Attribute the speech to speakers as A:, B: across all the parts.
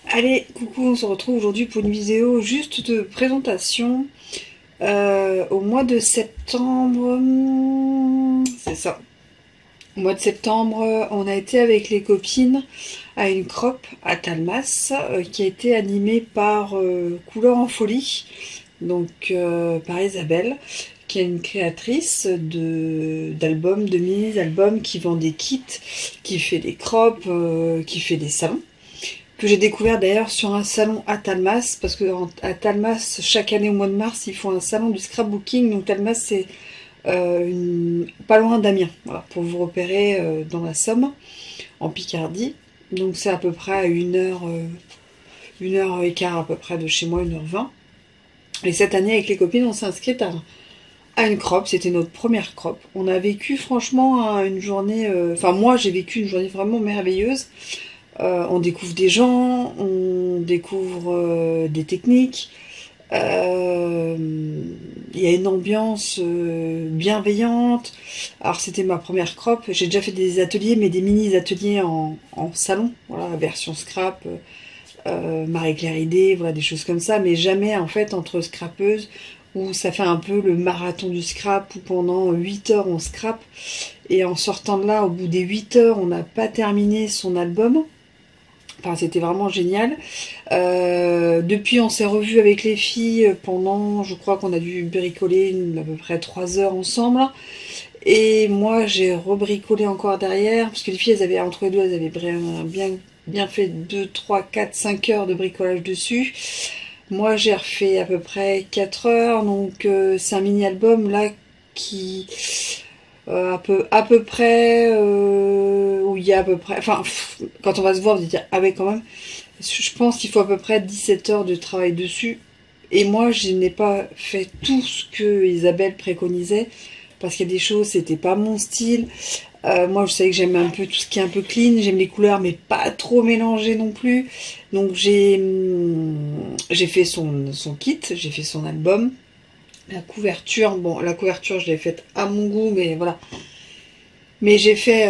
A: Allez, coucou, on se retrouve aujourd'hui pour une vidéo juste de présentation. Au mois de septembre, c'est ça. Au mois de septembre, on a été avec les copines à une crop à Talmas qui a été animée par Couleur en Folie, donc par Isabelle, qui est une créatrice d'albums, de mini-albums, qui vend des kits, qui fait des crops, qui fait des salons que j'ai découvert d'ailleurs sur un salon à Talmas, parce que à Talmas, chaque année au mois de mars, ils font un salon du scrapbooking. Donc Talmas, c'est pas loin d'Amiens, voilà, pour vous repérer dans la Somme, en Picardie. Donc c'est à peu près à 1 heure et quart à peu près de chez moi, 1 h 20. Et cette année, avec les copines, on s'est inscrite à une crop, c'était notre première crop. On a vécu franchement une journée, enfin moi j'ai vécu une journée vraiment merveilleuse. On découvre des gens, on découvre des techniques. Il y a une ambiance bienveillante. Alors c'était ma première crop. J'ai déjà fait des ateliers, mais des mini-ateliers en salon. Voilà, version scrap, Marie-Claire Idée, voilà, des choses comme ça. Mais jamais en fait entre scrapeuses, où ça fait un peu le marathon du scrap, où pendant 8 heures on scrape. Et en sortant de là, au bout des 8 heures, on n'a pas terminé son album. Enfin, c'était vraiment génial. Depuis, on s'est revus avec les filles pendant, je crois qu'on a dû bricoler à peu près 3 heures ensemble. Et moi, j'ai rebricolé encore derrière, parce que les filles, elles avaient, entre les deux, elles avaient bien fait 2, 3, 4, 5 heures de bricolage dessus. Moi, j'ai refait à peu près 4 heures, donc c'est un mini-album là qui à peu près où il y a à peu près, enfin quand on va se voir, vous allez dire ah ouais quand même. Je pense qu'il faut à peu près 17 heures de travail dessus. Et moi, je n'ai pas fait tout ce que Isabelle préconisait parce qu'il y a des choses, c'était pas mon style. Moi, je savais que j'aime un peu tout ce qui est un peu clean, j'aime les couleurs, mais pas trop mélangées non plus. Donc j'ai fait son kit, j'ai fait son album. La couverture, bon, la couverture, je l'ai faite à mon goût, mais voilà. Mais j'ai fait,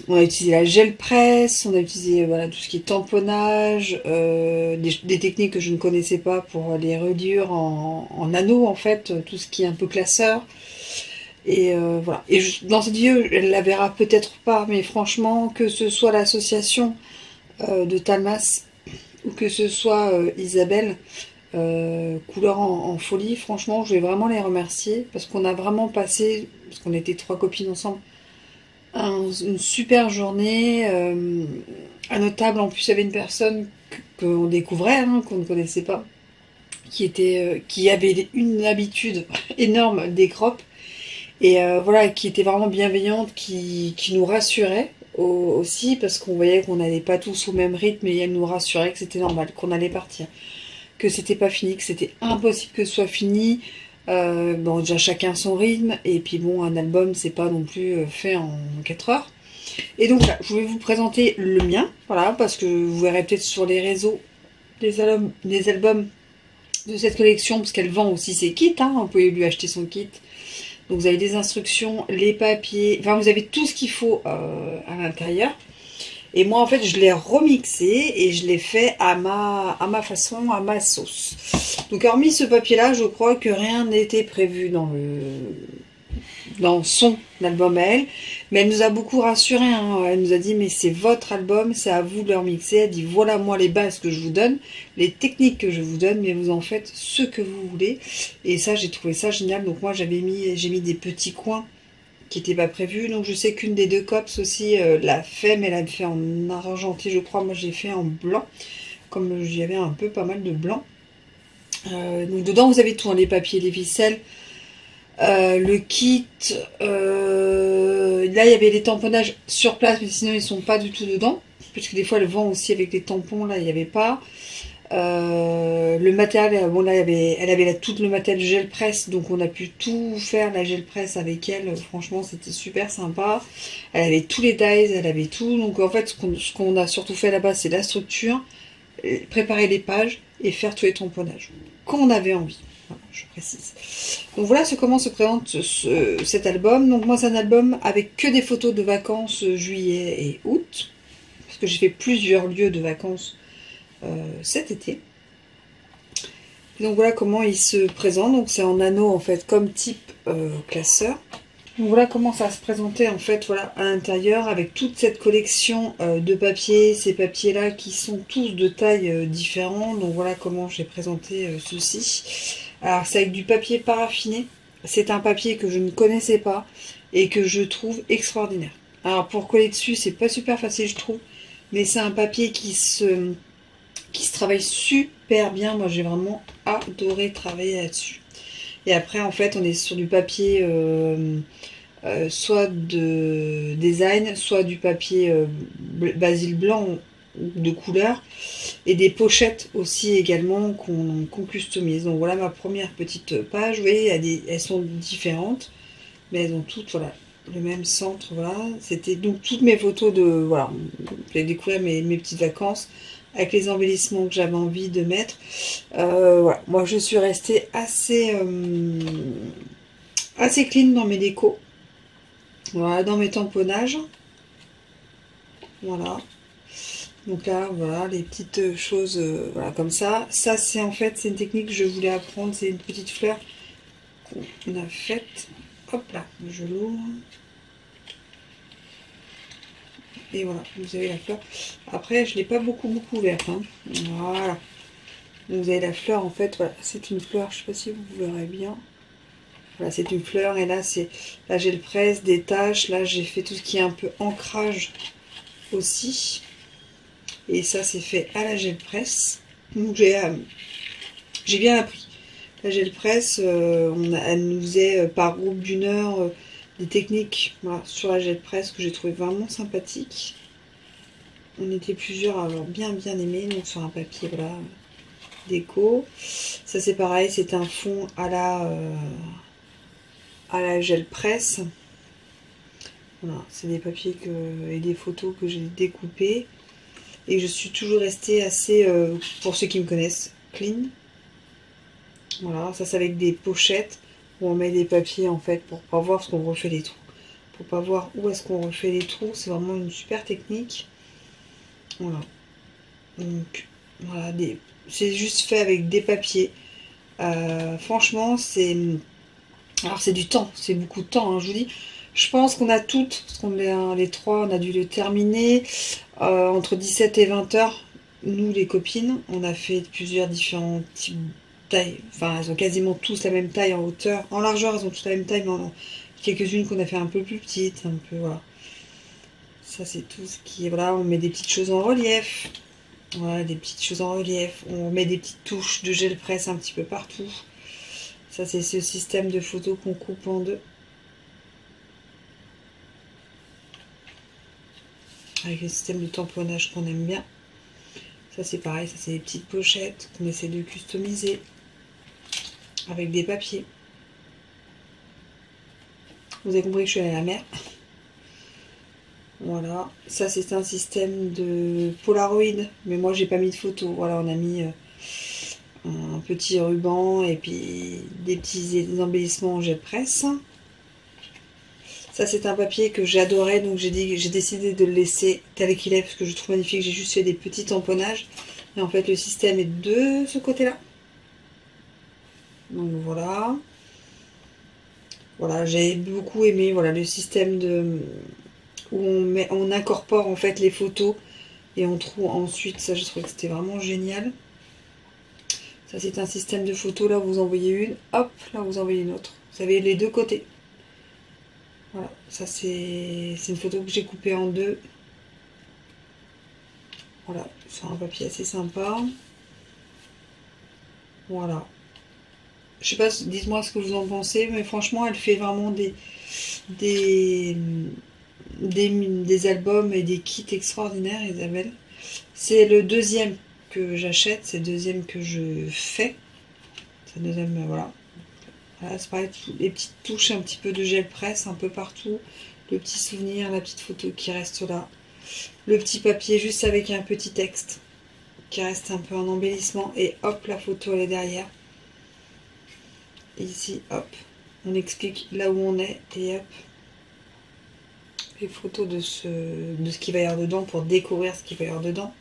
A: on a utilisé la gel presse, on a utilisé voilà tout ce qui est tamponnage, des techniques que je ne connaissais pas pour les reliures en anneaux en fait, tout ce qui est un peu classeur. Et voilà. Et dans cette vidéo, elle la verra peut-être pas, mais franchement, que ce soit l'association de Talmas ou que ce soit Isabelle, Couleur en Folie, franchement, je vais vraiment les remercier parce qu'on a vraiment passé, parce qu'on était 3 copines ensemble, une super journée. À notre table, en plus, il y avait une personne qu'on découvrait, hein, qu'on ne connaissait pas, qui avait une habitude énorme des crops et voilà, qui était vraiment bienveillante, qui nous rassurait aussi parce qu'on voyait qu'on n'allait pas tous au même rythme et elle nous rassurait que c'était normal, qu'on allait partir, que c'était pas fini, que c'était impossible que ce soit fini. Bon, déjà chacun son rythme, et puis bon, un album, c'est pas non plus fait en 4 heures. Et donc là, je vais vous présenter le mien, voilà, parce que vous verrez peut-être sur les réseaux des albums de cette collection, parce qu'elle vend aussi ses kits, hein, vous pouvez lui acheter son kit. Donc vous avez des instructions, les papiers, enfin vous avez tout ce qu'il faut à l'intérieur. Et moi, en fait, je l'ai remixé et je l'ai fait à ma façon, à ma sauce. Donc, hormis ce papier-là, je crois que rien n'était prévu dans son album à elle. Mais elle nous a beaucoup rassurés, hein. Elle nous a dit, mais c'est votre album, c'est à vous de le remixer. Elle dit, voilà moi les bases que je vous donne, les techniques que je vous donne, mais vous en faites ce que vous voulez. Et ça, j'ai trouvé ça génial. Donc, moi, j'ai mis des petits coins qui n'était pas prévu. Donc je sais qu'une des deux cops aussi l'a fait, mais elle a fait en argenté, je crois. Moi j'ai fait en blanc, comme j'y avais un peu pas mal de blanc. Donc dedans vous avez tout, hein, les papiers, les ficelles, le kit. Là il y avait les tamponnages sur place, mais sinon ils sont pas du tout dedans. Puisque des fois elle vend aussi avec des tampons, là il n'y avait pas. Le matériel, bon là elle avait tout le matériel gel presse, donc on a pu tout faire la gel presse avec elle. Franchement c'était super sympa. Elle avait tous les dies, elle avait tout. Donc en fait ce qu'on a surtout fait là-bas, c'est la structure, préparer les pages et faire tous les tamponnages quand on avait envie. Voilà, je précise. Donc voilà comment se présente cet album. Donc moi c'est un album avec que des photos de vacances juillet et août, parce que j'ai fait plusieurs lieux de vacances cet été. Donc voilà comment il se présente. Donc c'est en anneau en fait comme type classeur. Donc voilà comment ça va se présenter en fait voilà, à l'intérieur avec toute cette collection de papiers, ces papiers là qui sont tous de tailles différentes. Donc voilà comment j'ai présenté ceci. Alors c'est avec du papier paraffiné. C'est un papier que je ne connaissais pas et que je trouve extraordinaire. Alors pour coller dessus c'est pas super facile je trouve, mais c'est un papier qui se travaille super bien. Moi j'ai vraiment adoré travailler là-dessus. Et après en fait on est sur du papier soit de design, soit du papier basil blanc de couleur et des pochettes aussi également qu'on customise. Donc voilà ma première petite page. Vous voyez, elles sont différentes, mais elles ont toutes voilà le même centre. Voilà, c'était donc toutes mes photos de voilà. J'ai découvert mes petites vacances avec les embellissements que j'avais envie de mettre. Voilà, moi je suis restée assez clean dans mes décos. Voilà, dans mes tamponnages. Voilà. Donc là, voilà, les petites choses voilà, comme ça. Ça, c'est en fait, c'est une technique que je voulais apprendre. C'est une petite fleur qu'on a faite. Hop là, je l'ouvre. Et voilà, vous avez la fleur. Après, je ne l'ai pas beaucoup ouverte. Hein. Voilà. Donc, vous avez la fleur, en fait, voilà. C'est une fleur, je ne sais pas si vous verrez bien. Voilà, c'est une fleur. Et là, là j'ai le presse, des taches. Là, j'ai fait tout ce qui est un peu ancrage aussi. Et ça, c'est fait à la gel presse. Donc, j'ai bien appris. La gel presse, elle nous faisait par groupe d'une heure des techniques voilà, sur la gel presse que j'ai trouvé vraiment sympathique. On était plusieurs à avoir bien aimé, donc sur un papier voilà, déco. Ça c'est pareil, c'est un fond à la gel presse. Voilà, c'est des papiers et des photos que j'ai découpées. Et je suis toujours restée assez, pour ceux qui me connaissent, clean. Voilà, ça c'est avec des pochettes où on met des papiers en fait pour pas voir ce qu'on refait les trous. Pour pas voir où est-ce qu'on refait les trous, c'est vraiment une super technique. Voilà. Donc voilà, c'est juste fait avec des papiers. Franchement, alors c'est du temps, c'est beaucoup de temps, hein, je vous dis. Je pense qu'on a toutes, parce qu'on les trois, on a dû le terminer entre 17 et 20 heures. Nous les copines, on a fait plusieurs différents types taille, enfin elles ont quasiment tous la même taille en hauteur, en largeur elles ont toutes la même taille, mais quelques-unes qu'on a fait un peu plus petites, un peu voilà. Ça c'est tout ce qui est, voilà, on met des petites choses en relief, voilà, des petites choses en relief, on met des petites touches de gel presse un petit peu partout. Ça c'est ce système de photos qu'on coupe en deux. Avec le système de tamponnage qu'on aime bien. Ça c'est pareil, ça c'est des petites pochettes qu'on essaie de customiser avec des papiers. Vous avez compris que je suis allée à la mer. Voilà, ça c'est un système de Polaroid, mais moi j'ai pas mis de photo. Voilà, on a mis un petit ruban et puis des petits embellissements en gel presse. Ça c'est un papier que j'adorais, donc j'ai décidé de le laisser tel qu'il est parce que je trouve magnifique. J'ai juste fait des petits tamponnages et en fait le système est de ce côté-là. Donc voilà. Voilà, j'ai beaucoup aimé voilà, le système où on incorpore en fait les photos et on trouve ensuite, ça je trouve que c'était vraiment génial. Ça c'est un système de photos, là vous envoyez une, hop, là vous envoyez une autre. Vous avez les deux côtés. Voilà, ça c'est une photo que j'ai coupée en deux. Voilà, sur un papier assez sympa. Voilà. Je sais pas, dites-moi ce que vous en pensez, mais franchement elle fait vraiment des albums et des kits extraordinaires, Isabelle. C'est le deuxième que j'achète, c'est le deuxième que je fais. C'est le deuxième, voilà. Voilà, c'est pareil, les petites touches, un petit peu de gel presse un peu partout. Le petit souvenir, la petite photo qui reste là. Le petit papier juste avec un petit texte qui reste un peu en embellissement. Et hop, la photo elle est derrière. Et ici, hop, on explique là où on est et hop. Les photos de ce qu'il va y avoir dedans pour découvrir ce qu'il va y avoir dedans.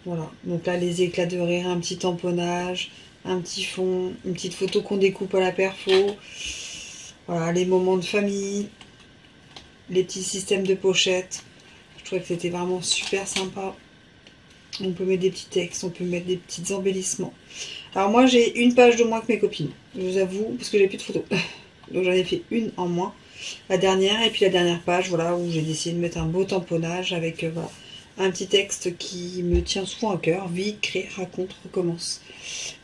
A: Voilà, donc là les éclats de rire, un petit tamponnage, un petit fond, une petite photo qu'on découpe à la perfo. Voilà, les moments de famille, les petits systèmes de pochettes. Je trouvais que c'était vraiment super sympa. On peut mettre des petits textes, on peut mettre des petits embellissements. Alors moi j'ai une page de moins que mes copines, je vous avoue, parce que j'ai plus de photos. Donc j'en ai fait une en moins, la dernière, et puis la dernière page, voilà, où j'ai décidé de mettre un beau tamponnage avec voilà, un petit texte qui me tient souvent à cœur. Vie, crée, raconte, recommence.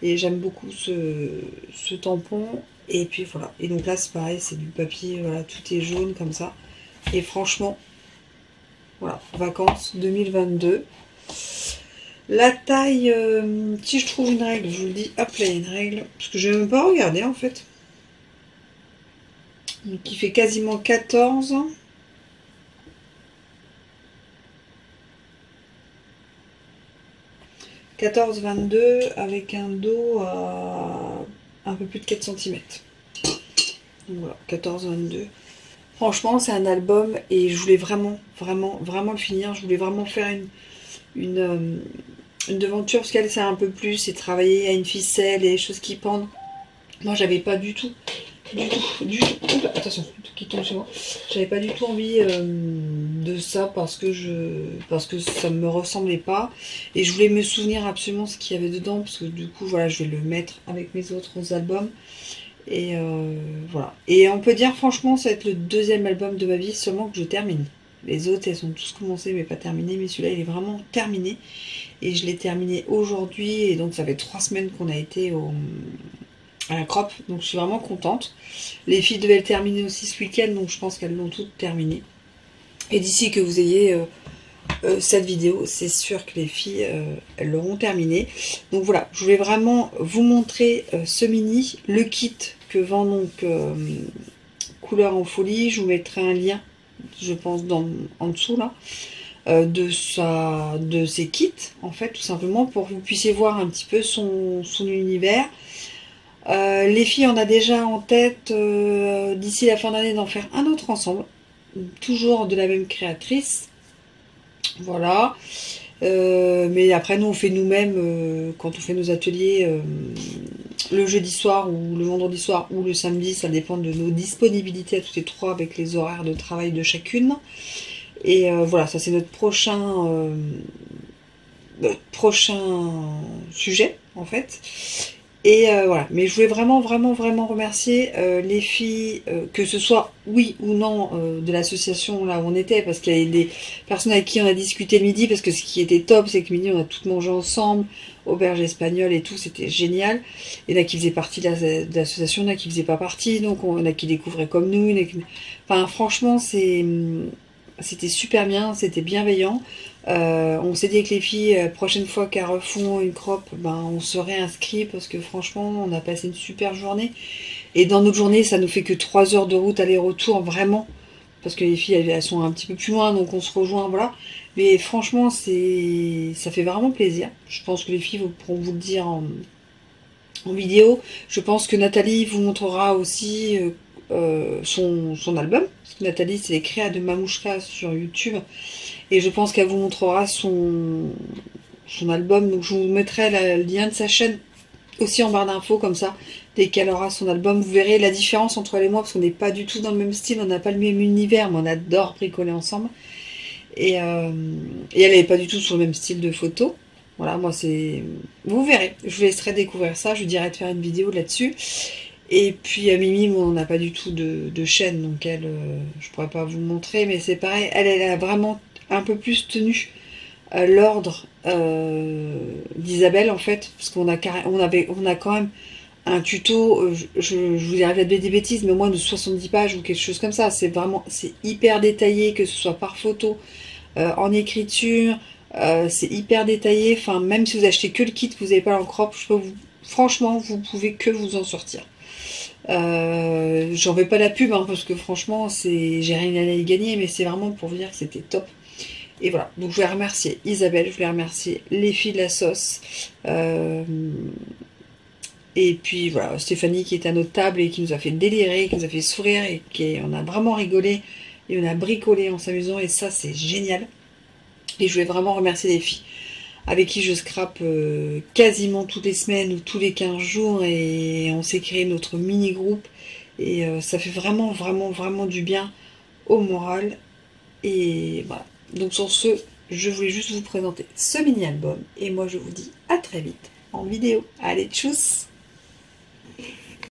A: Et j'aime beaucoup ce tampon. Et puis voilà. Et donc là c'est pareil, c'est du papier, voilà, tout est jaune comme ça. Et franchement, voilà, vacances 2022. La taille, si je trouve une règle, je vous le dis, hop là il y a une règle. Parce que je n'ai même pas regardé en fait. Donc il fait quasiment 14. 14-22 avec un dos à un peu plus de 4 cm. Donc voilà, 14-22. Franchement, c'est un album et je voulais vraiment, vraiment, vraiment le finir. Je voulais vraiment faire une devanture parce qu'elle, c'est un peu plus, c'est travailler à une ficelle et des choses qui pendent. Moi, j'avais pas du tout. Oula, attention, tout qui tombe chez moi. J'avais pas du tout envie de ça parce que ça me ressemblait pas et je voulais me souvenir absolument ce qu'il y avait dedans parce que du coup voilà je vais le mettre avec mes autres albums et voilà. Et on peut dire franchement ça va être le deuxième album de ma vie seulement que je termine. Les autres elles sont tous commencées mais pas terminées, mais celui-là il est vraiment terminé et je l'ai terminé aujourd'hui et donc ça fait 3 semaines qu'on a été à la crop, donc je suis vraiment contente. Les filles devaient le terminer aussi ce week-end, donc je pense qu'elles l'ont toutes terminé. Et d'ici que vous ayez cette vidéo, c'est sûr que les filles, elles l'auront terminé. Donc voilà, je voulais vraiment vous montrer ce mini, le kit que vend donc Couleur en Folie. Je vous mettrai un lien, je pense, en dessous là. De ses kits, en fait, tout simplement, pour que vous puissiez voir un petit peu son univers. Les filles, on a déjà en tête d'ici la fin d'année d'en faire un autre ensemble, toujours de la même créatrice, voilà. Mais après nous on fait nous-mêmes quand on fait nos ateliers le jeudi soir ou le vendredi soir ou le samedi, ça dépend de nos disponibilités à toutes les trois avec les horaires de travail de chacune. Et voilà, ça c'est notre prochain sujet en fait. Et voilà, mais je voulais vraiment, vraiment, vraiment remercier les filles, que ce soit oui ou non de l'association là où on était, parce qu'il y a des personnes avec qui on a discuté le midi, parce que ce qui était top, c'est que le midi on a tout mangé ensemble, auberge espagnole et tout, c'était génial. Il y en a qui faisaient partie de l'association, il y en a qui faisaient pas partie, donc il y en a qui découvraient comme nous. Enfin franchement, c'était super bien, c'était bienveillant. On s'est dit avec les filles, prochaine fois qu'elles refont une crop, ben, on serait inscrit parce que franchement, on a passé une super journée. Et dans notre journée, ça nous fait que 3 heures de route aller-retour, vraiment. Parce que les filles, elles sont un petit peu plus loin, donc on se rejoint, voilà. Mais franchement, ça fait vraiment plaisir. Je pense que les filles pourront vous le dire en vidéo. Je pense que Nathalie vous montrera aussi son album. Parce que Nathalie, c'est les créas de Mamouchka sur YouTube. Et je pense qu'elle vous montrera son album. Donc je vous mettrai le lien de sa chaîne aussi en barre d'infos, comme ça, dès qu'elle aura son album. Vous verrez la différence entre elle et moi, parce qu'on n'est pas du tout dans le même style, on n'a pas le même univers, mais on adore bricoler ensemble. Et elle n'est pas du tout sur le même style de photo. Voilà, moi c'est... Vous verrez, je vous laisserai découvrir ça, je vous dirai de faire une vidéo là-dessus. Et puis à Mimi, on n'a pas du tout de chaîne, donc elle, je pourrais pas vous le montrer, mais c'est pareil, elle a vraiment un peu plus tenu l'ordre d'Isabelle en fait, parce qu'on a quand même un tuto, je vous arrive à dire des bêtises, mais au moins de 70 pages ou quelque chose comme ça. C'est hyper détaillé, que ce soit par photo, en écriture, c'est hyper détaillé. Enfin, même si vous achetez que le kit, que vous n'avez pas en crop, franchement, vous pouvez que vous en sortir. J'en veux pas la pub, hein, parce que franchement, j'ai rien à y gagner, mais c'est vraiment pour vous dire que c'était top. Et voilà, donc je voulais remercier Isabelle, je voulais remercier les filles de la sauce, et puis voilà, Stéphanie qui est à notre table et qui nous a fait délirer, qui nous a fait sourire, et on a vraiment rigolé, et on a bricolé en s'amusant, et ça c'est génial. Et je voulais vraiment remercier les filles. avec qui je scrape quasiment toutes les semaines ou tous les 15 jours, et on s'est créé notre mini-groupe, et ça fait vraiment, vraiment, vraiment du bien au moral. Et voilà. Donc sur ce, je voulais juste vous présenter ce mini-album, et moi je vous dis à très vite en vidéo. Allez, tchuss!